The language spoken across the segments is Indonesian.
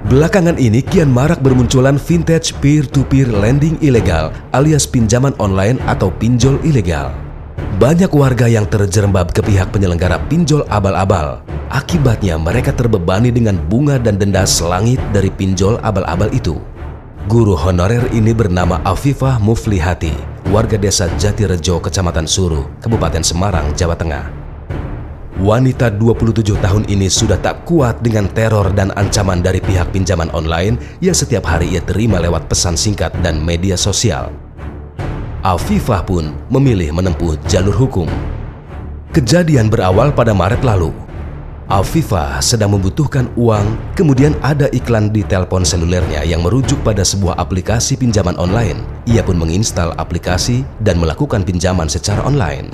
Belakangan ini kian marak bermunculan vintage peer-to-peer lending ilegal alias pinjaman online atau pinjol ilegal. Banyak warga yang terjerembab ke pihak penyelenggara pinjol abal-abal. Akibatnya mereka terbebani dengan bunga dan denda selangit dari pinjol abal-abal itu. Guru honorer ini bernama Afifah Muflihati, warga desa Jatirejo, Kecamatan Suruh, Kabupaten Semarang, Jawa Tengah. Wanita 27 tahun ini sudah tak kuat dengan teror dan ancaman dari pihak pinjaman online yang setiap hari ia terima lewat pesan singkat dan media sosial. Afifah pun memilih menempuh jalur hukum. Kejadian berawal pada Maret lalu. Afifah sedang membutuhkan uang, kemudian ada iklan di telepon selulernya yang merujuk pada sebuah aplikasi pinjaman online. Ia pun menginstal aplikasi dan melakukan pinjaman secara online.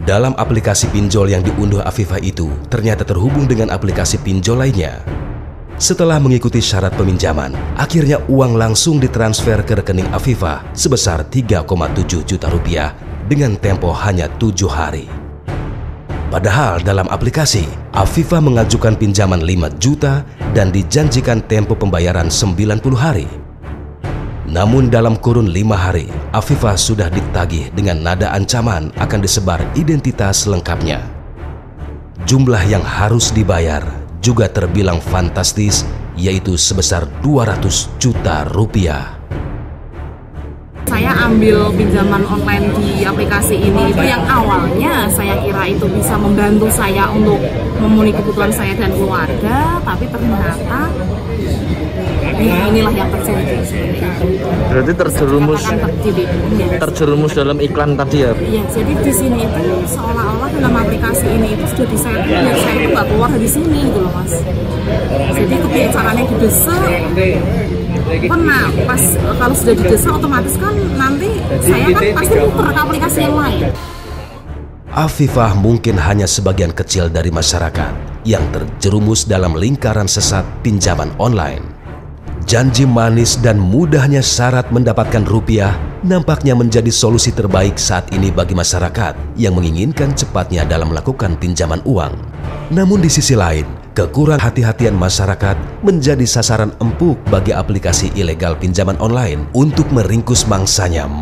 Dalam aplikasi pinjol yang diunduh Afifah itu, ternyata terhubung dengan aplikasi pinjol lainnya. Setelah mengikuti syarat peminjaman, akhirnya uang langsung ditransfer ke rekening Afifah sebesar 3,7 juta rupiah dengan tempo hanya 7 hari. Padahal dalam aplikasi, Afifah mengajukan pinjaman 5 juta dan dijanjikan tempo pembayaran 90 hari. Namun dalam kurun 5 hari, Afifah sudah ditagih dengan nada ancaman akan disebar identitas lengkapnya. Jumlah yang harus dibayar juga terbilang fantastis, yaitu sebesar 200 juta rupiah. Saya ambil pinjaman online di aplikasi ini itu yang awalnya saya kira itu bisa membantu saya untuk memenuhi kebutuhan saya dan keluarga, tapi ternyata inilah yang terjadi. Berarti terjerumus dalam iklan tadi ya? Iya, jadi di sini itu seolah-olah dalam aplikasi ini itu sudah disetting dan saya itu nggak keluar dari sini gitu loh mas. Jadi kebiasaannya didesa, pernah pas kalau sudah didesa otomatis kan nanti saya kan pasti muter ke aplikasi yang lain. Afifah mungkin hanya sebagian kecil dari masyarakat yang terjerumus dalam lingkaran sesat pinjaman online. Janji manis dan mudahnya syarat mendapatkan rupiah nampaknya menjadi solusi terbaik saat ini bagi masyarakat yang menginginkan cepatnya dalam melakukan pinjaman uang. Namun di sisi lain, kekurang hati-hatian masyarakat menjadi sasaran empuk bagi aplikasi ilegal pinjaman online untuk meringkus mangsanya.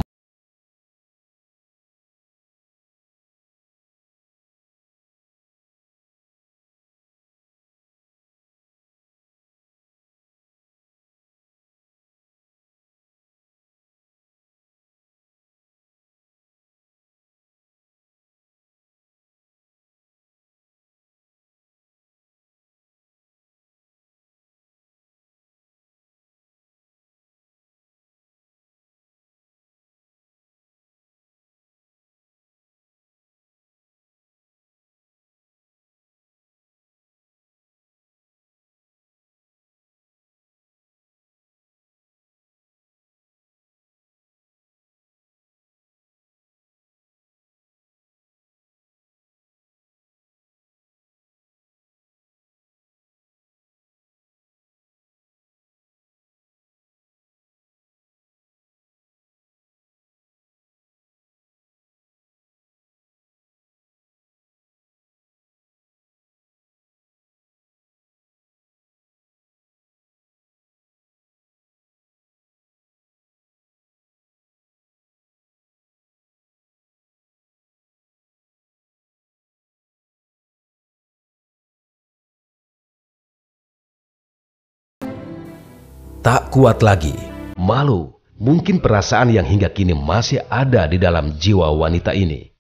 Tak kuat lagi, malu, mungkin perasaan yang hingga kini masih ada di dalam jiwa wanita ini.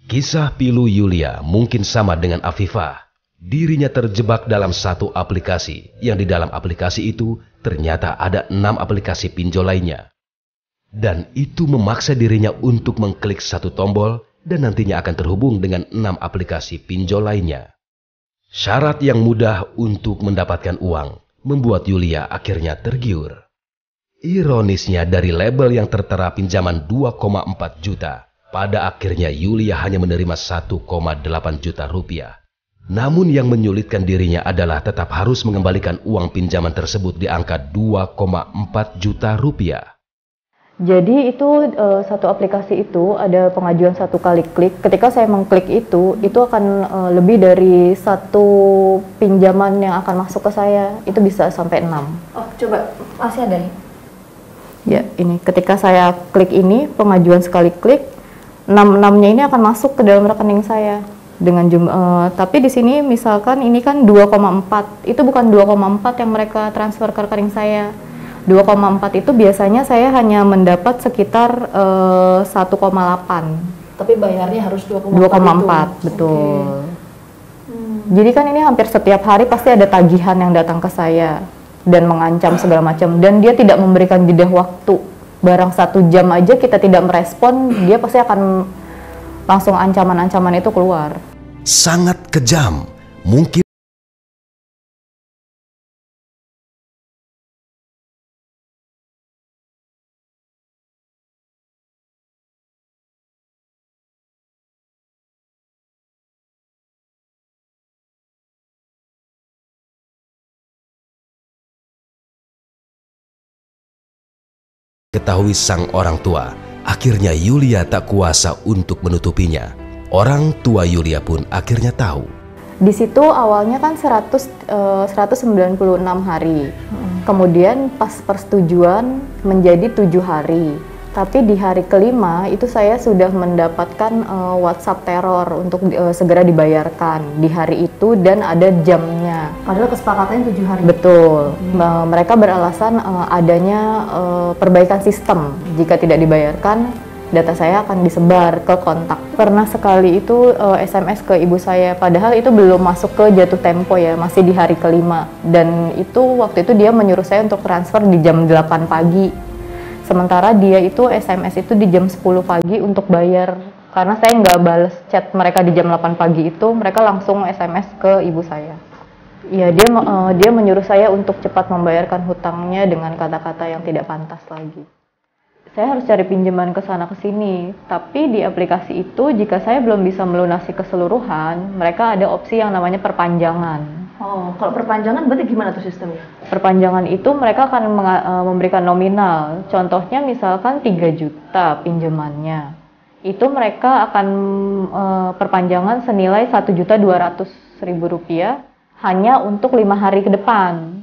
Kisah pilu Yulia mungkin sama dengan Afifah. Dirinya terjebak dalam satu aplikasi, yang di dalam aplikasi itu ternyata ada 6 aplikasi pinjol lainnya. Dan itu memaksa dirinya untuk mengklik satu tombol dan nantinya akan terhubung dengan 6 aplikasi pinjol lainnya. Syarat yang mudah untuk mendapatkan uang membuat Yulia akhirnya tergiur. Ironisnya dari label yang tertera pinjaman 2,4 juta, pada akhirnya Yulia hanya menerima 1,8 juta rupiah. Namun yang menyulitkan dirinya adalah tetap harus mengembalikan uang pinjaman tersebut di angka 2,4 juta rupiah. Jadi itu satu aplikasi itu ada pengajuan 1 kali klik. Ketika saya mengklik itu akan lebih dari 1 pinjaman yang akan masuk ke saya. Itu bisa sampai 6. Oh, coba masih ada nih. Ya, ini ketika saya klik ini pengajuan sekali klik, 6-6-nya ini akan masuk ke dalam rekening saya dengan tapi di sini misalkan ini kan 2,4. Itu bukan 2,4 yang mereka transfer ke rekening saya. 2,4 itu biasanya saya hanya mendapat sekitar 1,8. Tapi bayarnya harus 2,4. 2,4, betul. Jadi kan ini hampir setiap hari pasti ada tagihan yang datang ke saya dan mengancam segala macam, dan dia tidak memberikan jeda waktu. Barang 1 jam aja kita tidak merespon, dia pasti akan langsung ancaman-ancaman itu keluar. Sangat kejam. Mungkin ketahui sang orang tua, akhirnya Yulia tak kuasa untuk menutupinya. Orang tua Yulia pun akhirnya tahu. Di situ awalnya kan 196 hari. Kemudian pas persetujuan menjadi 7 hari. Tapi di hari kelima itu saya sudah mendapatkan WhatsApp teror untuk segera dibayarkan di hari itu, dan ada jamnya. Padahal kesepakatannya 7 hari. Betul. Mereka beralasan adanya perbaikan sistem. Jika tidak dibayarkan, data saya akan disebar ke kontak. Pernah sekali itu SMS ke ibu saya, padahal itu belum masuk ke jatuh tempo ya, masih di hari kelima. Dan itu waktu itu dia menyuruh saya untuk transfer di jam 8 pagi. Sementara dia itu SMS itu di jam 10 pagi untuk bayar. Karena saya nggak balas chat mereka di jam 8 pagi itu, mereka langsung SMS ke ibu saya. Ya, dia menyuruh saya untuk cepat membayarkan hutangnya dengan kata-kata yang tidak pantas lagi. Saya harus cari pinjaman ke sana ke sini, tapi di aplikasi itu jika saya belum bisa melunasi keseluruhan, mereka ada opsi yang namanya perpanjangan. Oh, kalau perpanjangan berarti gimana tuh sistemnya? Perpanjangan itu mereka akan memberikan nominal. Contohnya misalkan 3 juta pinjamannya. Itu mereka akan perpanjangan senilai Rp1.200.000 hanya untuk 5 hari ke depan.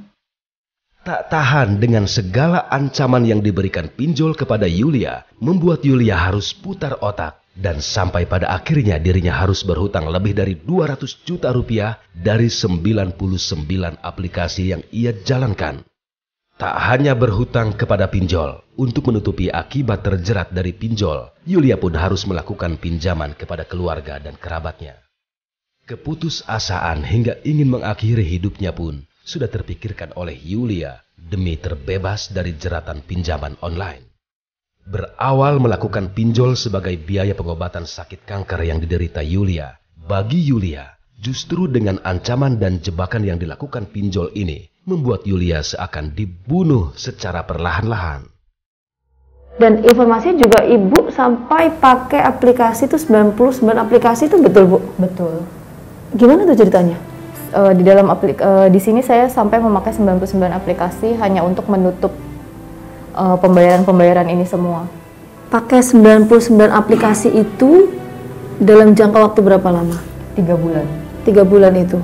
Tak tahan dengan segala ancaman yang diberikan pinjol kepada Yulia, membuat Yulia harus putar otak. Dan sampai pada akhirnya dirinya harus berhutang lebih dari Rp200 juta dari 99 aplikasi yang ia jalankan. Tak hanya berhutang kepada pinjol, untuk menutupi akibat terjerat dari pinjol, Yulia pun harus melakukan pinjaman kepada keluarga dan kerabatnya. Keputusasaan hingga ingin mengakhiri hidupnya pun sudah terpikirkan oleh Yulia demi terbebas dari jeratan pinjaman online. Berawal melakukan pinjol sebagai biaya pengobatan sakit kanker yang diderita Yulia, bagi Yulia, justru dengan ancaman dan jebakan yang dilakukan pinjol ini, membuat Yulia seakan dibunuh secara perlahan-lahan. Dan informasi juga ibu sampai pakai aplikasi itu 99 aplikasi itu, betul Bu? Betul. Gimana tuh ceritanya? Di sini saya sampai memakai 99 aplikasi hanya untuk menutup pembayaran-pembayaran ini semua. Pakai 99 aplikasi itu dalam jangka waktu berapa lama? 3 bulan. 3 bulan itu.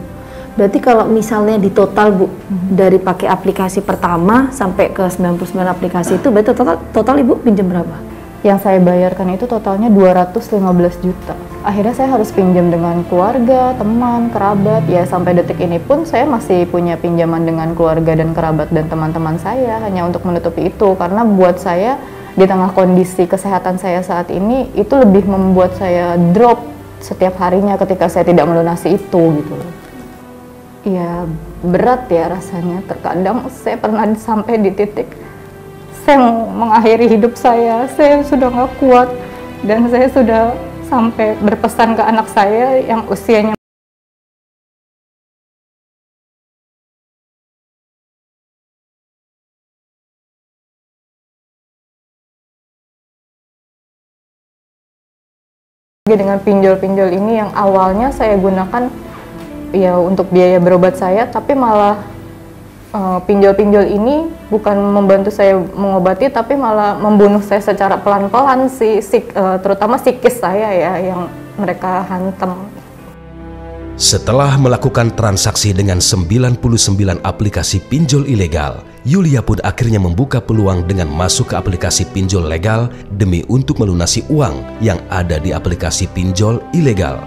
Berarti kalau misalnya di total Bu, dari pakai aplikasi pertama sampai ke 99 aplikasi itu, berarti total Ibu pinjam berapa? Yang saya bayarkan itu totalnya 215 juta. Akhirnya saya harus pinjam dengan keluarga, teman, kerabat. Ya sampai detik ini pun saya masih punya pinjaman dengan keluarga dan kerabat dan teman-teman saya hanya untuk menutupi itu. Karena buat saya di tengah kondisi kesehatan saya saat ini itu lebih membuat saya drop setiap harinya ketika saya tidak melunasi itu gitu. Ya berat ya rasanya. Terkadang saya pernah sampai di titik saya mau mengakhiri hidup saya sudah nggak kuat, dan saya sudah sampai berpesan ke anak saya yang usianya dengan pinjol-pinjol ini yang awalnya saya gunakan ya untuk biaya berobat saya, tapi malah Pinjol-pinjol ini bukan membantu saya mengobati, tapi malah membunuh saya secara pelan-pelan sih, terutama psikis saya ya yang mereka hantam. Setelah melakukan transaksi dengan 99 aplikasi pinjol ilegal, Yulia pun akhirnya membuka peluang dengan masuk ke aplikasi pinjol legal demi untuk melunasi uang yang ada di aplikasi pinjol ilegal.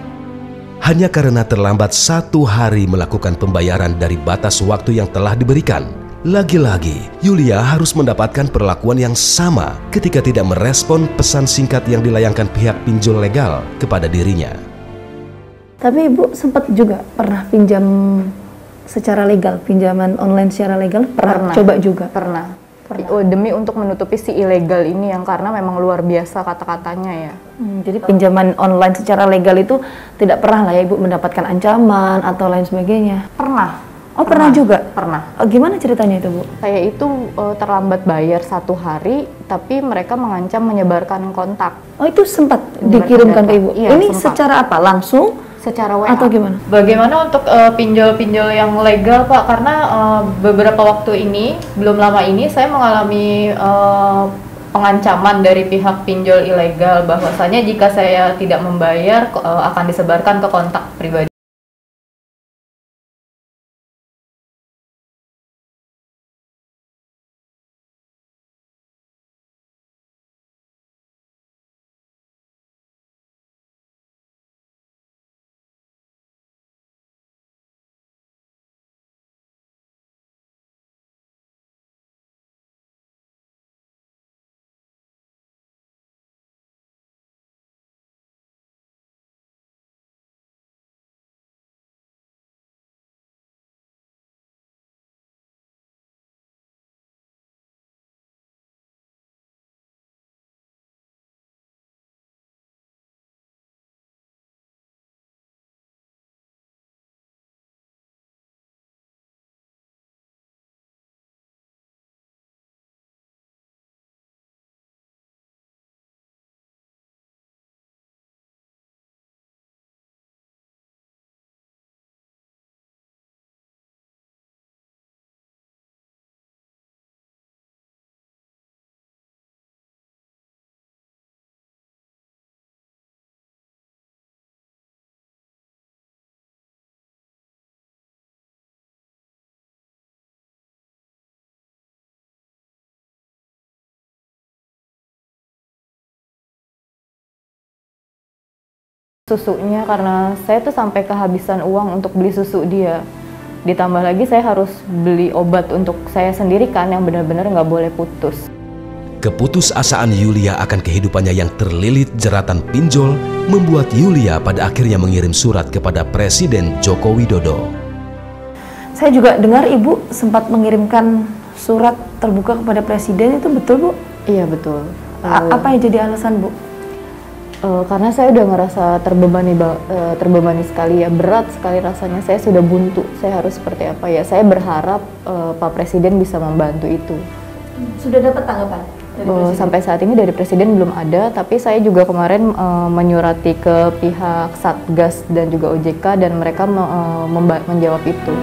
Hanya karena terlambat 1 hari melakukan pembayaran dari batas waktu yang telah diberikan, lagi-lagi Yulia harus mendapatkan perlakuan yang sama ketika tidak merespon pesan singkat yang dilayangkan pihak pinjol legal kepada dirinya. Tapi Ibu sempat juga pernah pinjam secara legal, pinjaman online secara legal? Pernah coba juga? Pernah. Demi untuk menutupi si ilegal ini yang karena memang luar biasa kata-katanya ya. Jadi pinjaman online secara legal itu tidak pernah lah ya Ibu mendapatkan ancaman atau lain sebagainya? Pernah. Oh pernah juga? Pernah. Gimana ceritanya itu Bu? Saya itu terlambat bayar 1 hari, tapi mereka mengancam menyebarkan kontak. Oh itu sempat dikirimkan ke Ibu? Iya, ini sempat. secara apa? Langsung? Secara WA. Atau gimana? Bagaimana untuk pinjol-pinjol yang legal Pak? Karena beberapa waktu ini, belum lama ini saya mengalami pengancaman dari pihak pinjol ilegal bahwasanya jika saya tidak membayar akan disebarkan ke kontak pribadi. Susunya karena saya tuh sampai kehabisan uang untuk beli susu dia. Ditambah lagi saya harus beli obat untuk saya sendiri kan yang benar-benar nggak boleh putus. Keputusasaan Yulia akan kehidupannya yang terlilit jeratan pinjol membuat Yulia pada akhirnya mengirim surat kepada Presiden Joko Widodo. Saya juga dengar Ibu sempat mengirimkan surat terbuka kepada Presiden, itu betul Bu? Iya betul. Apa yang jadi alasan Bu? Karena saya udah ngerasa terbebani sekali ya, berat sekali rasanya, saya sudah buntu, saya harus seperti apa ya, saya berharap Pak Presiden bisa membantu itu. Sudah dapat tanggapan? Sampai saat ini dari Presiden belum ada, tapi saya juga kemarin menyurati ke pihak Satgas dan juga OJK dan mereka menjawab itu.